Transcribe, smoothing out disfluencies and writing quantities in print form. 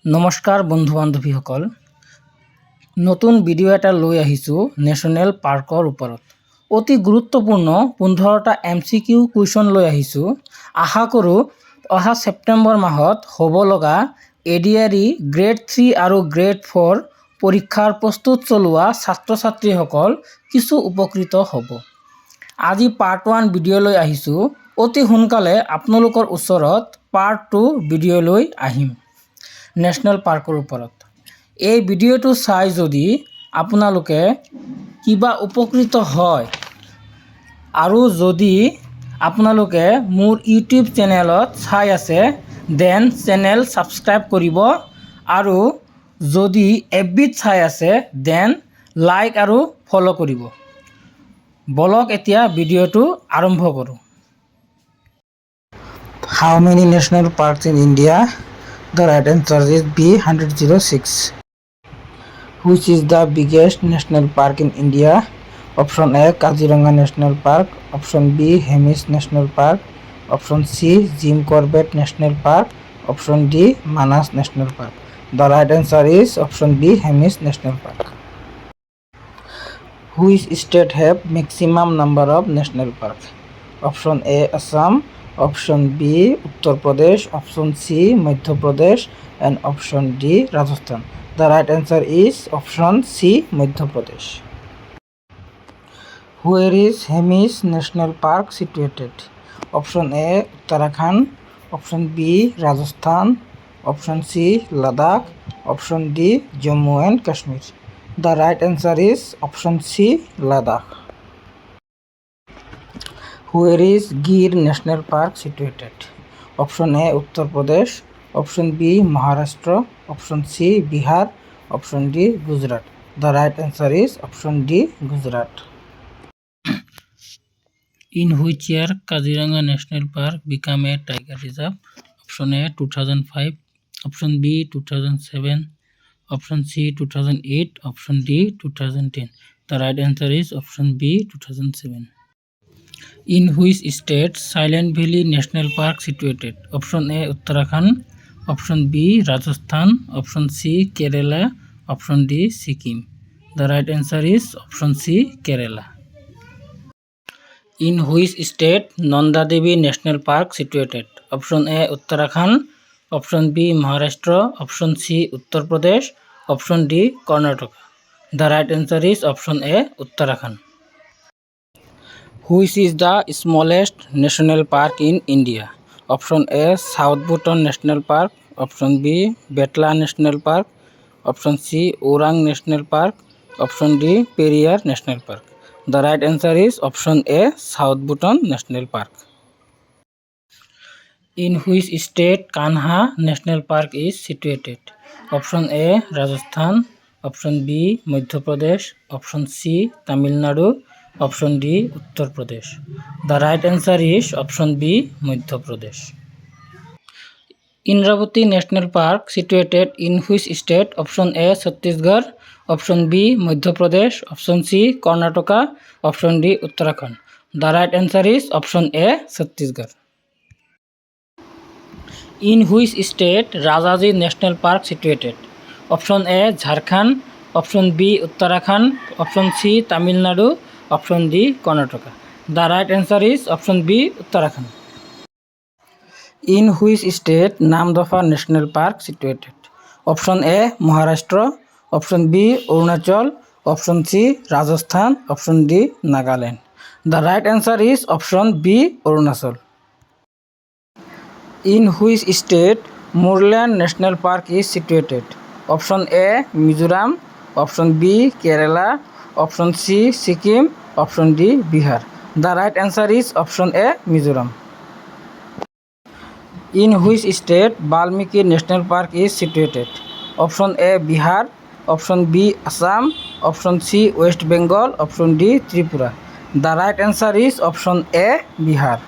নমস্কাৰ বন্ধু বান্ধৱীসকল, নতুন ভিডিঅ' এটা লৈ আহিছোঁ নেশ্যনেল পাৰ্কৰ ওপৰত। অতি গুৰুত্বপূৰ্ণ 15টা MCQ কুৱেশ্যন লৈ আহিছোঁ। আশা কৰোঁ অহা ছেপ্টেম্বৰ মাহত হ'ব লগা ADRE গ্ৰেড 3 আৰু গ্ৰেড 4 পৰীক্ষাৰ প্ৰস্তুত চলোৱা ছাত্ৰ ছাত্ৰীসকল কিছু উপকৃত হ'ব। আজি পাৰ্ট 1 ভিডিঅ' লৈ আহিছোঁ। অতি সোনকালে আপোনালোকৰ ওচৰত পাৰ্ট 2 ভিডিঅ' লৈ আহিম নেশ্যনেল পাৰ্কৰ ওপৰত। এই ভিডিঅ'টো চাই যদি আপোনালোকে কিবা উপকৃত হয় আৰু যদি আপোনালোকে মোৰ ইউটিউব চেনেলত চাই আছে দেন চেনেল ছাবস্ক্ৰাইব কৰিব আৰু যদি FBত চাই আছে দেন লাইক আৰু ফ'ল' কৰিব। বলক এতিয়া ভিডিঅ'টো আৰম্ভ কৰোঁ। How many national parks in India? The right answer is B 106. Which is the biggest national park in India? Option A Kaziranga National Park, Option B Hemis National Park, Option C Jim Corbett National Park, Option D Manas National Park. The right answer is Option B Hemis National Park. Which state have maximum number of national parks? Option A Assam, Option B Uttar Pradesh, Option C Madhya Pradesh, and Option D Rajasthan. The right answer is Option C Madhya Pradesh. Where is Hemis National Park situated? Option A Uttarakhand, Option B Rajasthan, Option C Ladakh, Option D Jammu and Kashmir. The right answer is Option C Ladakh. Where is Gir National Park situated? Option A Uttar Pradesh, Option B Maharashtra, Option C Bihar, Option D Gujarat. The right answer is Option D Gujarat. In which year Kaziranga National Park became a tiger reserve? Option A 2005, Option B 2007, Option C 2008, Option D 2010. The right answer is Option B 2007. In which state Silent Valley National Park situated? Option A Uttarakhand, Option B Rajasthan, Option C Kerala, Option D Sikkim. The right answer is Option C Kerala. In which state Nanda Devi National Park situated? Option A Uttarakhand, Option B Maharashtra, Option C Uttar Pradesh, Option D Karnataka. The right answer is Option A Uttarakhand. Which is the smallest national park in India? Option A South Bhutan National Park, Option B Betla National Park, Option C Orang National Park, Option D Periyar National Park. The right answer is Option A South Bhutan National Park. In which state Kanha National Park is situated? Option A Rajasthan, Option B Madhya Pradesh, Option C Tamil Nadu, Option D Uttar Pradesh. The right answer is Option B Madhya Pradesh. Indravati National Park situated in which state? Option A Chhattisgarh, Option B Madhya Pradesh, Option C Karnataka, Option D Uttarakhand. The right answer is Option A Chhattisgarh. In which state Rajaji National Park situated? Option A Jharkhand, Option B Uttarakhand, Option C Tamil Nadu, Option D Karnataka. The right answer is Option B Uttarakhand. In which state Namdapha National Park situated? Option A Maharashtra, Option B Arunachal, Option C Rajasthan, Option D Nagaland. The right answer is Option B Arunachal. In which state Moorland National Park is situated? Option A Mizoram, Option B Kerala, Option C Sikkim, Option D Bihar. The right answer is Option A Mizoram. In which state Valmiki National Park is situated? Option A Bihar, Option B Assam, Option C West Bengal, Option D Tripura. The right answer is Option A Bihar.